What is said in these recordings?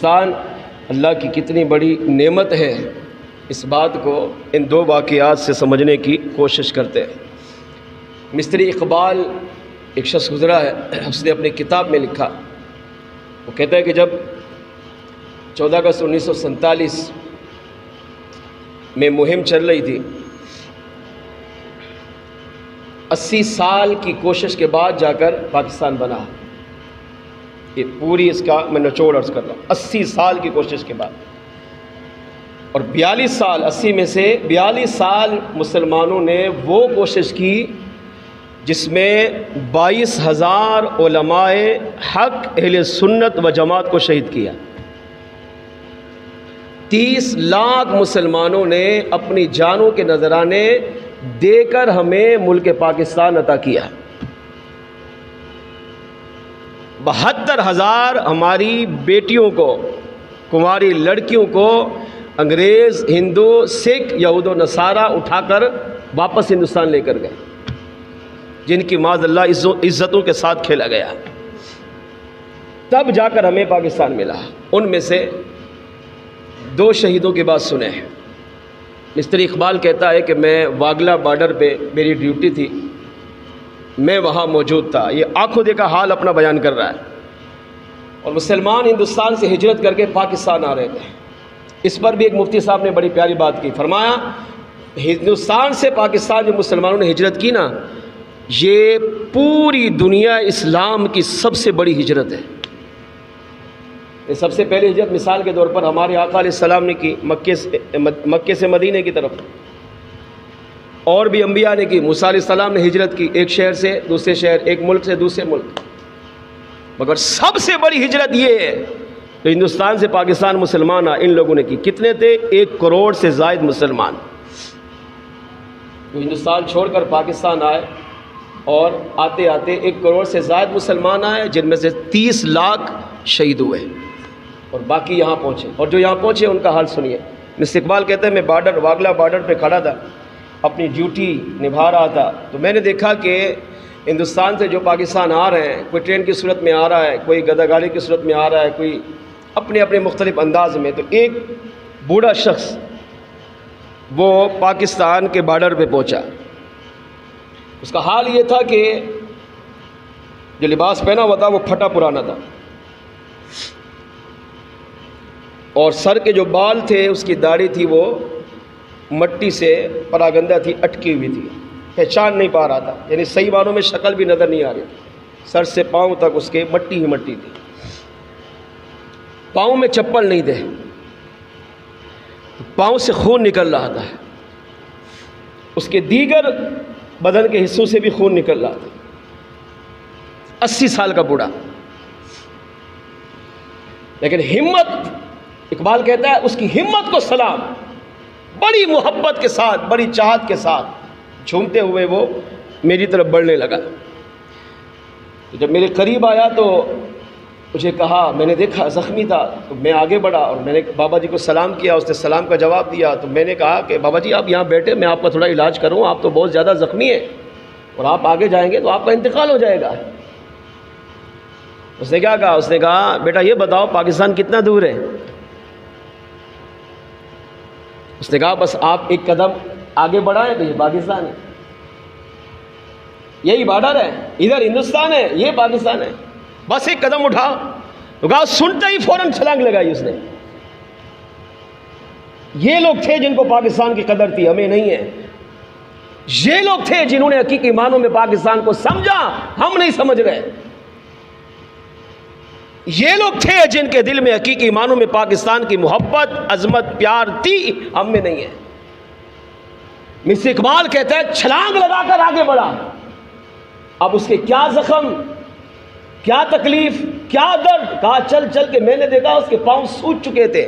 انسان اللہ کی کتنی بڑی نعمت ہے، اس بات کو ان دو واقعات سے سمجھنے کی کوشش کرتے ہیں۔ مستری اقبال ایک شخص گزرا ہے، اس نے اپنی کتاب میں لکھا، وہ کہتا ہے کہ جب 14 اگست 1947 میں مہم چل رہی تھی، 80 سال کی کوشش کے بعد جا کر پاکستان بنا۔ یہ پوری اس کا میں نچوڑ عرض کر رہا ہوں، 80 سال کی کوشش کے بعد، اور 42 سال 80 میں سے 42 سال مسلمانوں نے وہ کوشش کی جس میں 22,000 علماء حق اہل سنت و جماعت کو شہید کیا۔ 30 لاکھ مسلمانوں نے اپنی جانوں کے نذرانے دے کر ہمیں ملک پاکستان عطا کیا۔ 72,000 ہماری بیٹیوں کو، کنواری لڑکیوں کو انگریز، ہندو، سکھ، یہود و نصارہ اٹھا کر واپس ہندوستان لے کر گئے، جن کی معاذ اللہ عزتوں کے ساتھ کھیلا گیا۔ تب جا کر ہمیں پاکستان ملا۔ ان میں سے 2 شہیدوں کی بات سنیں۔ مستری اقبال کہتا ہے کہ میں واگلا بارڈر پہ میری ڈیوٹی تھی، میں وہاں موجود تھا۔ یہ آنکھوں دیکھا حال اپنا بیان کر رہا ہے، اور مسلمان ہندوستان سے ہجرت کر کے پاکستان آ رہے تھے۔ اس پر بھی ایک مفتی صاحب نے بڑی پیاری بات کی، فرمایا ہندوستان سے پاکستان جو مسلمانوں نے ہجرت کی نا، یہ پوری دنیا اسلام کی سب سے بڑی ہجرت ہے۔ یہ سب سے پہلی ہجرت مثال کے طور پر ہمارے آقا علیہ السلام نے کی مکے سے مدینے کی طرف، اور بھی انبیاء نے کی۔ موسیٰ علیہ السلام نے ہجرت کی، ایک شہر سے دوسرے شہر، ایک ملک سے دوسرے ملک، مگر سب سے بڑی ہجرت یہ ہے جو ہندوستان سے پاکستان مسلمان ان لوگوں نے کی۔ کتنے تھے؟ 1 کروڑ سے زائد مسلمان جو ہندوستان چھوڑ کر پاکستان آئے، اور آتے آتے 1 کروڑ سے زائد مسلمان آئے، جن میں سے 30 لاکھ شہید ہوئے، اور باقی یہاں پہنچے۔ اور جو یہاں پہنچے ان کا حال سنیے۔ مستر اقبال کہتے ہیں میں واگلا بارڈر پہ کھڑا تھا، اپنی ڈیوٹی نبھا رہا تھا، تو میں نے دیکھا کہ ہندوستان سے جو پاکستان آ رہے ہیں، کوئی ٹرین کی صورت میں آ رہا ہے، کوئی گدا گاڑی کی صورت میں آ رہا ہے، کوئی اپنے اپنے مختلف انداز میں۔ تو ایک بوڑھا شخص وہ پاکستان کے بارڈر پہ پہنچا، اس کا حال یہ تھا کہ جو لباس پہنا ہوا تھا وہ پھٹا پرانا تھا، اور سر کے جو بال تھے، اس کی داڑھی تھی وہ مٹی سے پراگندہ تھی، اٹکی ہوئی تھی، پہچان نہیں پا رہا تھا، یعنی صحیح معنوں میں شکل بھی نظر نہیں آ رہی، سر سے پاؤں تک اس کے مٹی ہی مٹی تھی، پاؤں میں چپل نہیں تھے، پاؤں سے خون نکل رہا تھا، اس کے دیگر بدن کے حصوں سے بھی خون نکل رہا تھا۔ 80 سال کا بوڑھا، لیکن ہمت، اقبال کہتا ہے اس کی ہمت کو سلام، بڑی محبت کے ساتھ، بڑی چاہت کے ساتھ جھومتے ہوئے وہ میری طرف بڑھنے لگا۔ جب میرے قریب آیا تو مجھے کہا، میں نے دیکھا زخمی تھا تو میں آگے بڑھا، اور میں نے بابا جی کو سلام کیا، اس نے سلام کا جواب دیا۔ تو میں نے کہا کہ بابا جی آپ یہاں بیٹھے، میں آپ کا تھوڑا علاج کروں، آپ تو بہت زیادہ زخمی ہیں، اور آپ آگے جائیں گے تو آپ کا انتقال ہو جائے گا۔ اس نے کیا کہا؟ اس نے کہا بیٹا یہ بتاؤ پاکستان کتنا دور ہے؟ اس نے کہا بس آپ ایک قدم آگے بڑھائیں تو یہ پاکستان ہے، یہی بارڈر ہے، ادھر ہندوستان ہے، یہ پاکستان ہے، بس ایک قدم اٹھا۔ تو کہا، سنتے ہی فوراً چھلانگ لگائی اس نے۔ یہ لوگ تھے جن کو پاکستان کی قدر تھی، ہمیں نہیں ہے۔ یہ لوگ تھے جنہوں نے حقیقی معنوں میں پاکستان کو سمجھا، ہم نہیں سمجھ رہے۔ یہ لوگ تھے جن کے دل میں حقیقی معنوں میں پاکستان کی محبت، عظمت، پیار تھی، ہم میں نہیں ہے۔ مستر اقبال کہتا ہے چھلانگ لگا کر آگے بڑھا۔ اب اس کے کیا زخم، کیا تکلیف، کیا درد، کہا چل چل کے میں نے دیکھا اس کے پاؤں سوج چکے تھے،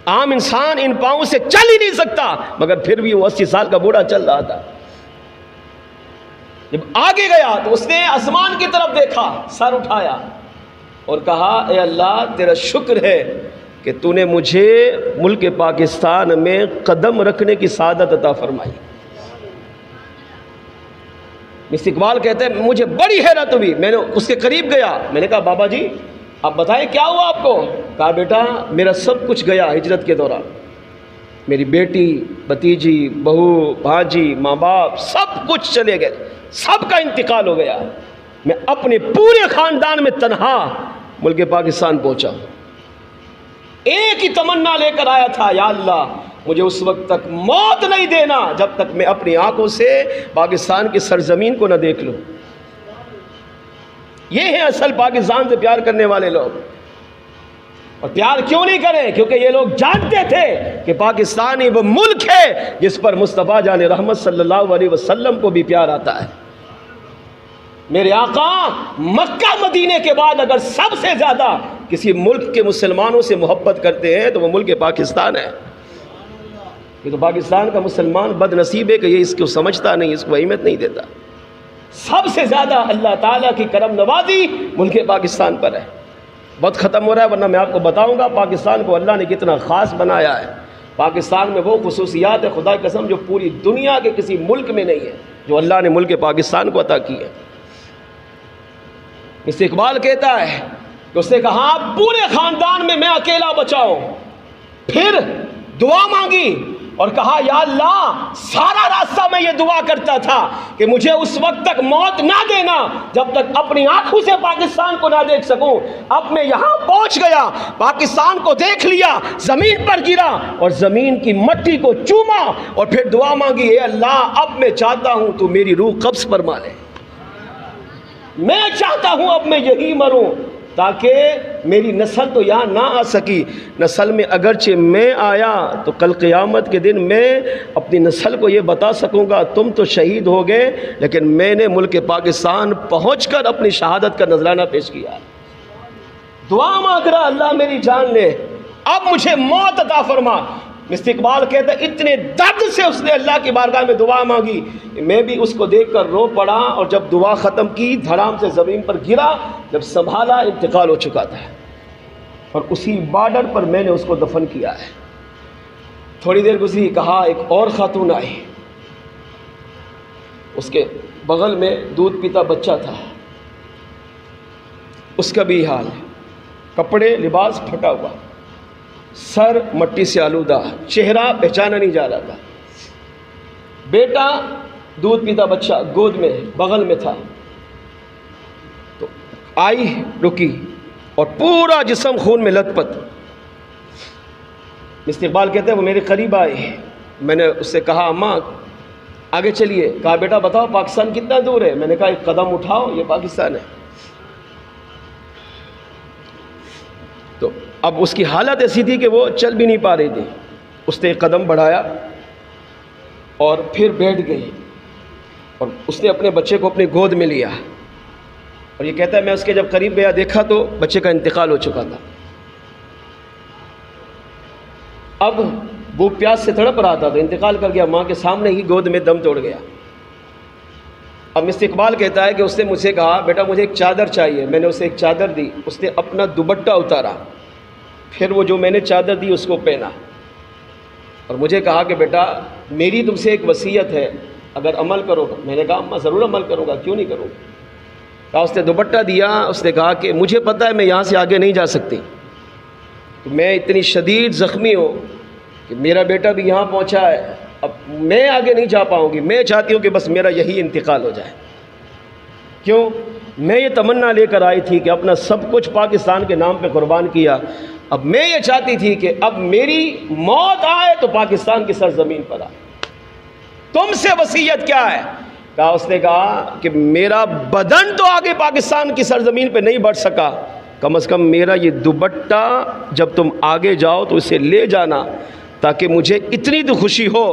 عام انسان ان پاؤں سے چل ہی نہیں سکتا، مگر پھر بھی وہ 80 سال کا بوڑھا چل رہا تھا۔ جب آگے گیا تو اس نے آسمان کی طرف دیکھا، سر اٹھایا اور کہا اے اللہ تیرا شکر ہے کہ تو نے مجھے ملک پاکستان میں قدم رکھنے کی سعادت عطا فرمائی۔ مستر اقبال کہتے ہیں مجھے بڑی حیرت ہوئی، میں نے اس کے قریب گیا، میں نے کہا بابا جی اب بتائیں کیا ہوا آپ کو؟ کہا بیٹا میرا سب کچھ گیا ہجرت کے دوران، میری بیٹی، بھتیجی، بہو، بھانجی، ماں باپ سب کچھ چلے گئے، سب کا انتقال ہو گیا، میں اپنے پورے خاندان میں تنہا ملک پاکستان پہنچا ہوں۔ ایک ہی تمنا لے کر آیا تھا، یا اللہ مجھے اس وقت تک موت نہیں دینا جب تک میں اپنی آنکھوں سے پاکستان کی سرزمین کو نہ دیکھ لوں۔ یہ ہیں اصل پاکستان سے پیار کرنے والے لوگ۔ اور پیار کیوں نہیں کریں؟ کیونکہ یہ لوگ جانتے تھے کہ پاکستان ہی وہ ملک ہے جس پر مصطفیٰ جان رحمت صلی اللہ علیہ وسلم کو بھی پیار آتا ہے۔ میرے آقا مکہ مدینے کے بعد اگر سب سے زیادہ کسی ملک کے مسلمانوں سے محبت کرتے ہیں تو وہ ملک پاکستان ہے۔ یہ تو پاکستان کا مسلمان بد نصیب ہے کہ یہ اس کو سمجھتا نہیں، اس کو اہمیت نہیں دیتا۔ سب سے زیادہ اللہ تعالیٰ کی کرم نوازی ملک پاکستان پر ہے۔ وقت ختم ہو رہا ہے ورنہ میں آپ کو بتاؤں گا پاکستان کو اللہ نے کتنا خاص بنایا ہے۔ پاکستان میں وہ خصوصیات ہے خدا کی قسم جو پوری دنیا کے کسی ملک میں نہیں ہے، جو اللہ نے ملک پاکستان کو عطا کی ہے۔ اس سے اقبال کہتا ہے کہ اس نے کہا پورے خاندان میں اکیلا بچا ہوں، پھر دعا مانگی اور کہا یا اللہ سارا راستہ میں یہ دعا کرتا تھا کہ مجھے اس وقت تک موت نہ دینا جب تک اپنی آنکھوں سے پاکستان کو نہ دیکھ سکوں۔ اب میں یہاں پہنچ گیا، پاکستان کو دیکھ لیا، زمین پر گرا اور زمین کی مٹی کو چوما اور پھر دعا مانگی، اے اللہ اب میں چاہتا ہوں تو میری روح قبض فرما لے، میں چاہتا ہوں اب میں یہی مروں تاکہ میری نسل تو یہاں نہ آ سکی۔ نسل میں اگرچہ میں آیا تو کل قیامت کے دن میں اپنی نسل کو یہ بتا سکوں گا تم تو شہید ہو گئے، لیکن میں نے ملک پاکستان پہنچ کر اپنی شہادت کا نذرانہ پیش کیا۔ دعا مانگ رہا اللہ میری جان لے، اب مجھے موت عطا فرما۔ استقبال کہتا ہے اتنے درد سے اس نے اللہ کی بارگاہ میں دعا مانگی، میں بھی اس کو دیکھ کر رو پڑا اور جب دعا ختم کی دھڑام سے زمین پر گرا، جب سنبھالا انتقال ہو چکا تھا اور اسی بارڈر پر میں نے اس کو دفن کیا ہے۔ تھوڑی دیر گزری، کہا ایک اور خاتون آئی، اس کے بغل میں دودھ پیتا بچہ تھا، اس کا بھی حال ہے، کپڑے لباس پھٹا ہوا، سر مٹی سے آلودہ، چہرہ پہچانا نہیں جا رہا تھا، بیٹا دودھ پیتا بچہ گود میں بغل میں تھا۔ تو آئی، رکی اور پورا جسم خون میں لت پت۔ استقبال کہتے ہیں وہ میرے قریب آئے، میں نے اس سے کہا اماں آگے چلیے، کہا بیٹا بتاؤ پاکستان کتنا دور ہے؟ میں نے کہا ایک قدم اٹھاؤ یہ پاکستان ہے۔ تو اب اس کی حالت ایسی تھی کہ وہ چل بھی نہیں پا رہی تھی، اس نے ایک قدم بڑھایا اور پھر بیٹھ گئی اور اس نے اپنے بچے کو اپنی گود میں لیا اور یہ کہتا ہے میں اس کے جب قریب گیا دیکھا تو بچے کا انتقال ہو چکا تھا۔ اب وہ پیاس سے تڑپ رہا تھا تو انتقال کر گیا، ماں کے سامنے ہی گود میں دم توڑ گیا۔ اب استقبال کہتا ہے کہ اس نے مجھ سے کہا بیٹا مجھے ایک چادر چاہیے، میں نے اسے ایک چادر دی، اس نے اپنا دوپٹہ اتارا، پھر وہ جو میں نے چادر دی اس کو پہنا اور مجھے کہا کہ بیٹا میری تم سے ایک وصیت ہے، اگر عمل کرو گا۔ میں نے کہا میں ضرور عمل کروں گا، کیوں نہیں کروں گا۔ کہا اس نے دوپٹہ دیا، اس نے کہا کہ مجھے پتہ ہے میں یہاں سے آگے نہیں جا سکتی، میں اتنی شدید زخمی ہوں کہ میرا بیٹا بھی یہاں پہنچا ہے، اب میں آگے نہیں جا پاؤں گی، میں چاہتی ہوں کہ بس میرا یہی انتقال ہو جائے۔ کیوں؟ میں یہ تمنا لے کر آئی تھی کہ اپنا سب کچھ پاکستان کے نام پہ قربان کیا، اب میں یہ چاہتی تھی کہ اب میری موت آئے تو پاکستان کی سرزمین پر آئے۔ تم سے وصیت کیا ہے؟ کہا اس نے کہا کہ میرا بدن تو آگے پاکستان کی سرزمین پہ نہیں بڑھ سکا، کم از کم میرا یہ دوپٹہ جب تم آگے جاؤ تو اسے لے جانا تاکہ مجھے اتنی تو خوشی ہو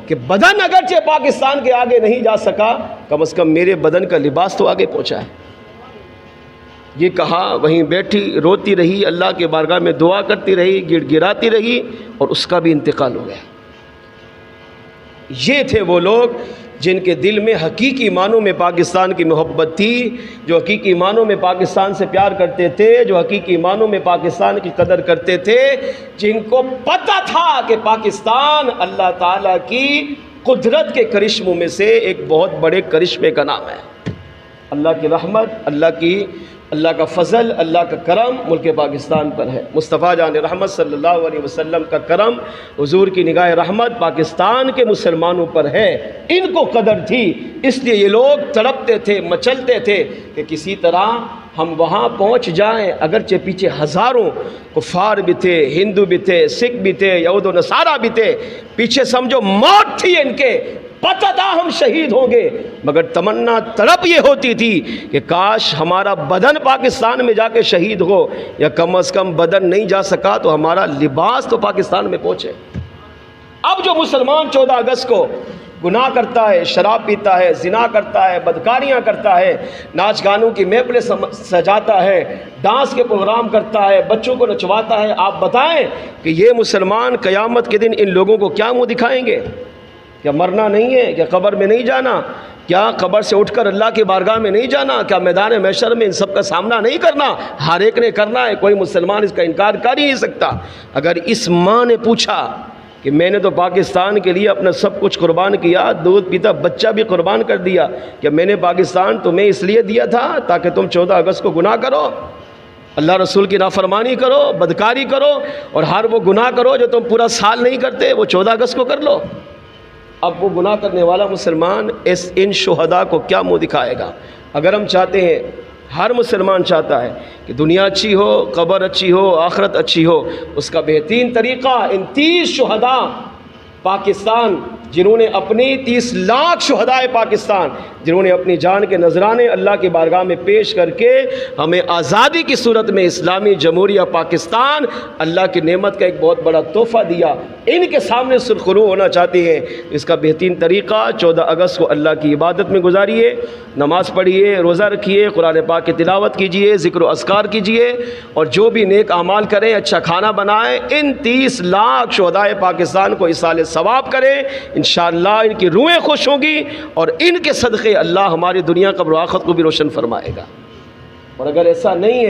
کہ بدن اگرچہ پاکستان کے آگے نہیں جا سکا، کم از کم میرے بدن کا لباس تو آگے پہنچا ہے۔ یہ کہا وہیں بیٹھی روتی رہی، اللہ کے بارگاہ میں دعا کرتی رہی، گڑ گڑاتی رہی اور اس کا بھی انتقال ہو گیا۔ یہ تھے وہ لوگ جن کے دل میں حقیقی معنوں میں پاکستان کی محبت تھی، جو حقیقی معنوں میں پاکستان سے پیار کرتے تھے، جو حقیقی معنوں میں پاکستان کی قدر کرتے تھے، جن کو پتہ تھا کہ پاکستان اللہ تعالیٰ کی قدرت کے کرشموں میں سے ایک بہت بڑے کرشمے کا نام ہے، اللہ کی رحمت، اللہ کی اللہ کا فضل، اللہ کا کرم ملک پاکستان پر ہے۔ مصطفیٰ جان رحمت صلی اللہ علیہ وسلم کا کرم، حضور کی نگاہ رحمت پاکستان کے مسلمانوں پر ہے۔ ان کو قدر تھی، اس لیے یہ لوگ تڑپتے تھے، مچلتے تھے کہ کسی طرح ہم وہاں پہنچ جائیں، اگرچہ پیچھے ہزاروں کفار بھی تھے، ہندو بھی تھے، سکھ بھی تھے، یہود و نصارہ بھی تھے، پیچھے سمجھو موت تھی ان کے، پتہ تھا ہم شہید ہوں گے، مگر تمنا تڑپ یہ ہوتی تھی کہ کاش ہمارا بدن پاکستان میں جا کے شہید ہو، یا کم از کم بدن نہیں جا سکا تو ہمارا لباس تو پاکستان میں پہنچے۔ اب جو مسلمان 14 اگست کو گناہ کرتا ہے، شراب پیتا ہے، زنا کرتا ہے، بدکاریاں کرتا ہے، ناچ گانوں کی محفلیں سجاتا ہے، ڈانس کے پروگرام کرتا ہے، بچوں کو نچواتا ہے، آپ بتائیں کہ یہ مسلمان قیامت کے دن ان لوگوں کو کیا منہ دکھائیں گے؟ کیا مرنا نہیں ہے؟ کیا قبر میں نہیں جانا؟ کیا قبر سے اٹھ کر اللہ کی بارگاہ میں نہیں جانا؟ کیا میدان محشر میں ان سب کا سامنا نہیں کرنا؟ ہر ایک نے کرنا ہے، کوئی مسلمان اس کا انکار کر ہی نہیں سکتا۔ اگر اس ماں نے پوچھا کہ میں نے تو پاکستان کے لیے اپنا سب کچھ قربان کیا، دودھ پیتا بچہ بھی قربان کر دیا، کہ میں نے پاکستان تمہیں اس لیے دیا تھا تاکہ تم 14 اگست کو گناہ کرو، اللہ رسول کی نافرمانی کرو، بدکاری کرو، اور ہر وہ گناہ کرو جو تم پورا سال نہیں کرتے، وہ 14 اگست کو کر لو۔ اب وہ گناہ کرنے والا مسلمان ان شہداء کو کیا منہ دکھائے گا؟ اگر ہم چاہتے ہیں، ہر مسلمان چاہتا ہے کہ دنیا اچھی ہو، قبر اچھی ہو، آخرت اچھی ہو، اس کا بہترین طریقہ ان 30 شہداء پاکستان جنہوں نے اپنی 30 لاکھ شہدائے پاکستان جنہوں نے اپنی جان کے نذرانے اللہ کی بارگاہ میں پیش کر کے ہمیں آزادی کی صورت میں اسلامی جمہوریہ پاکستان اللہ کی نعمت کا ایک بہت بڑا تحفہ دیا، ان کے سامنے سرخرو ہونا چاہتے ہیں۔ اس کا بہترین طریقہ 14 اگست کو اللہ کی عبادت میں گزاریے، نماز پڑھیے، روزہ رکھیے، قرآن پاک کی تلاوت کیجیے، ذکر و اذکار کیجیے، اور جو بھی نیک اعمال کریں، اچھا کھانا بنائیں، ان 30 لاکھ شہدائے پاکستان کو ایصال ثواب کریں، انشاءاللہ ان کی روحیں خوش ہوں گی، اور ان کے صدقے اللہ ہماری دنیا قبر و آخرت کو بھی روشن فرمائے گا۔ اور اگر ایسا نہیں ہے